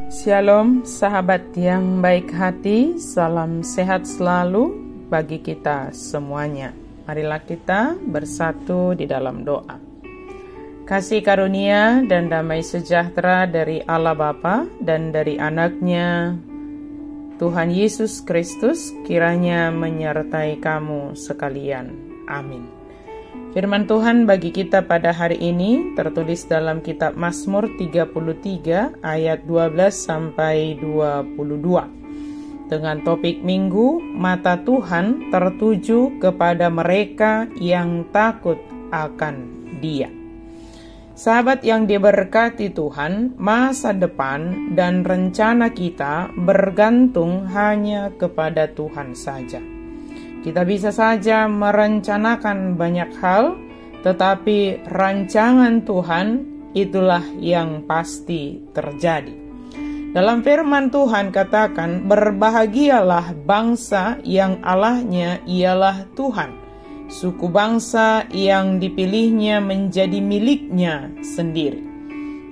Shalom sahabat yang baik hati, salam sehat selalu bagi kita semuanya. Marilah kita bersatu di dalam doa. Kasih karunia dan damai sejahtera dari Allah Bapa dan dari anaknya Tuhan Yesus Kristus kiranya menyertai kamu sekalian. Amin. Firman Tuhan bagi kita pada hari ini tertulis dalam kitab Mazmur 33 ayat 12 sampai 22. Dengan topik minggu, mata Tuhan tertuju kepada mereka yang takut akan Dia. Sahabat yang diberkati Tuhan, masa depan dan rencana kita bergantung hanya kepada Tuhan saja. Kita bisa saja merencanakan banyak hal, tetapi rancangan Tuhan itulah yang pasti terjadi. Dalam firman Tuhan katakan, berbahagialah bangsa yang Allahnya ialah Tuhan, suku bangsa yang dipilihnya menjadi miliknya sendiri.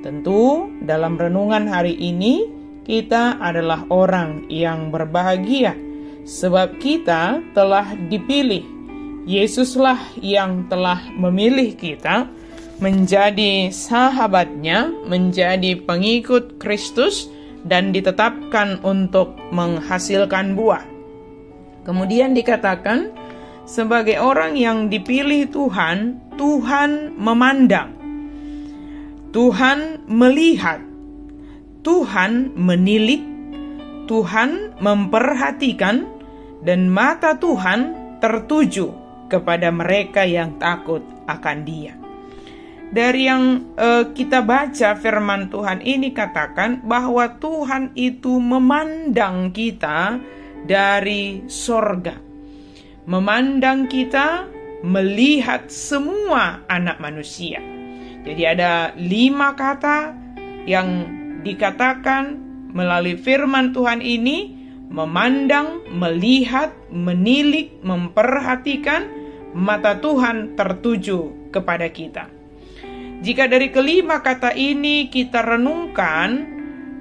Tentu dalam renungan hari ini kita adalah orang yang berbahagia, sebab kita telah dipilih. Yesuslah yang telah memilih kita menjadi sahabatnya, menjadi pengikut Kristus, dan ditetapkan untuk menghasilkan buah. Kemudian dikatakan, sebagai orang yang dipilih Tuhan, Tuhan memandang, Tuhan melihat, Tuhan menilik, Tuhan memperhatikan, dan mata Tuhan tertuju kepada mereka yang takut akan Dia. Dari yang kita baca firman Tuhan ini katakan bahwa Tuhan itu memandang kita dari sorga. Memandang kita, melihat semua anak manusia. Jadi ada 5 kata yang dikatakan melalui firman Tuhan ini: memandang, melihat, menilik, memperhatikan. Mata Tuhan tertuju kepada kita. Jika dari kelima kata ini kita renungkan,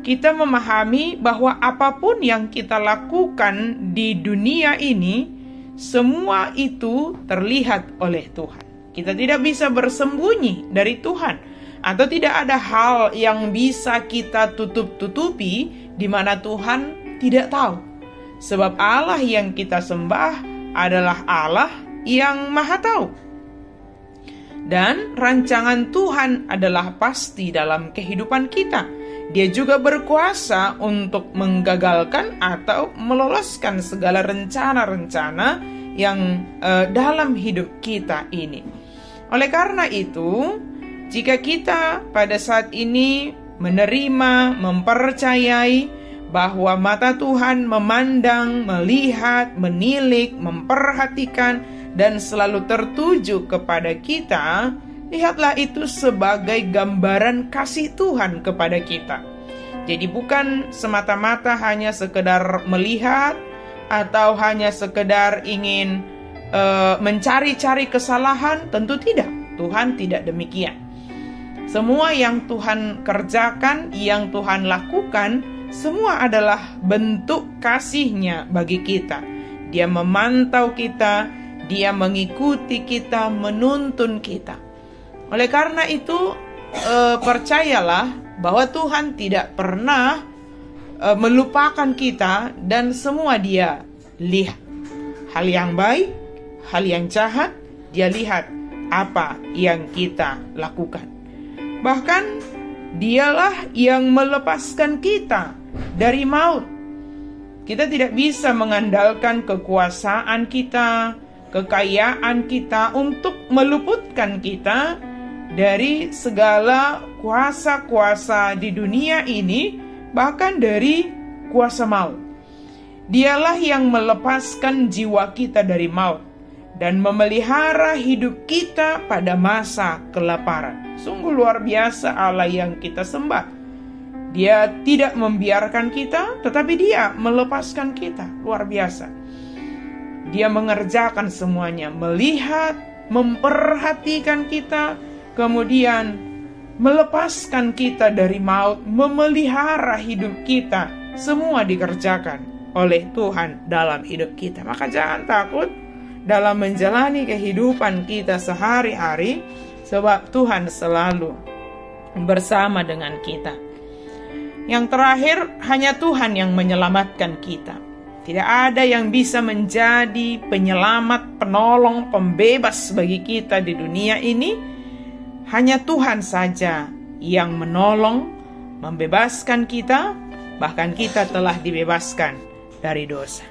kita memahami bahwa apapun yang kita lakukan di dunia ini, semua itu terlihat oleh Tuhan. Kita tidak bisa bersembunyi dari Tuhan, atau tidak ada hal yang bisa kita tutup-tutupi di mana Tuhan tidak tahu. Sebab Allah yang kita sembah adalah Allah yang Maha Tahu. Dan rancangan Tuhan adalah pasti dalam kehidupan kita. Dia juga berkuasa untuk menggagalkan atau meloloskan segala rencana-rencana yang dalam hidup kita ini. Oleh karena itu, jika kita pada saat ini menerima, mempercayai bahwa mata Tuhan memandang, melihat, menilik, memperhatikan, dan selalu tertuju kepada kita, lihatlah itu sebagai gambaran kasih Tuhan kepada kita. Jadi bukan semata-mata hanya sekedar melihat, atau hanya sekedar ingin mencari-cari kesalahan, tentu tidak. Tuhan tidak demikian. Semua yang Tuhan kerjakan, yang Tuhan lakukan, semua adalah bentuk kasih-Nya bagi kita. Dia memantau kita, Dia mengikuti kita, menuntun kita. Oleh karena itu, percayalah bahwa Tuhan tidak pernah melupakan kita, dan semua Dia lihat. Hal yang baik, hal yang jahat, Dia lihat apa yang kita lakukan. Bahkan Dialah yang melepaskan kita dari maut. Kita tidak bisa mengandalkan kekuasaan kita, kekayaan kita untuk meluputkan kita dari segala kuasa-kuasa di dunia ini, bahkan dari kuasa maut. Dialah yang melepaskan jiwa kita dari maut dan memelihara hidup kita pada masa kelaparan. Sungguh luar biasa Allah yang kita sembah. Dia tidak membiarkan kita, tetapi Dia melepaskan kita. Luar biasa. Dia mengerjakan semuanya, melihat, memperhatikan kita, kemudian melepaskan kita dari maut, memelihara hidup kita. Semua dikerjakan oleh Tuhan dalam hidup kita. Maka jangan takut dalam menjalani kehidupan kita sehari-hari, sebab Tuhan selalu bersama dengan kita. Yang terakhir, hanya Tuhan yang menyelamatkan kita. Tidak ada yang bisa menjadi penyelamat, penolong, pembebas bagi kita di dunia ini. Hanya Tuhan saja yang menolong, membebaskan kita, bahkan kita telah dibebaskan dari dosa.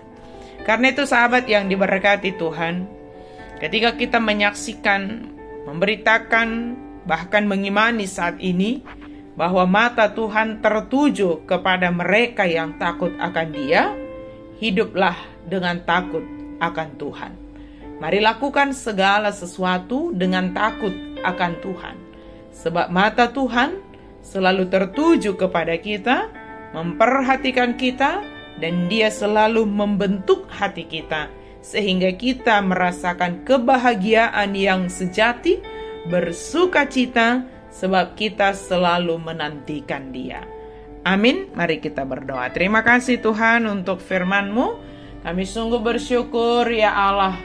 Karena itu sahabat yang diberkati Tuhan, ketika kita menyaksikan, memberitakan, bahkan mengimani saat ini, bahwa mata Tuhan tertuju kepada mereka yang takut akan Dia, hiduplah dengan takut akan Tuhan. Mari lakukan segala sesuatu dengan takut akan Tuhan. Sebab mata Tuhan selalu tertuju kepada kita, memperhatikan kita, dan Dia selalu membentuk hati kita, sehingga kita merasakan kebahagiaan yang sejati, bersukacita, sebab kita selalu menantikan Dia. Amin. Mari kita berdoa. Terima kasih Tuhan untuk firman-Mu. Kami sungguh bersyukur ya Allah,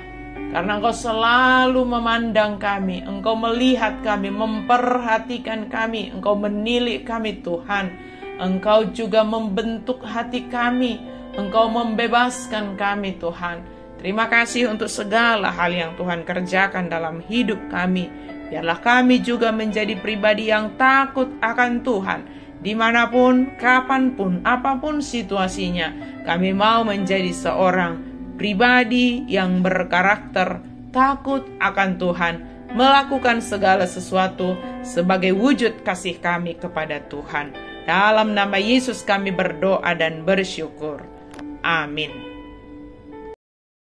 karena Engkau selalu memandang kami, Engkau melihat kami, memperhatikan kami, Engkau menilik kami Tuhan. Engkau juga membentuk hati kami, Engkau membebaskan kami Tuhan. Terima kasih untuk segala hal yang Tuhan kerjakan dalam hidup kami. Biarlah kami juga menjadi pribadi yang takut akan Tuhan. Dimanapun, kapanpun, apapun situasinya, kami mau menjadi seorang pribadi yang berkarakter takut akan Tuhan, melakukan segala sesuatu sebagai wujud kasih kami kepada Tuhan. Dalam nama Yesus kami berdoa dan bersyukur. Amin.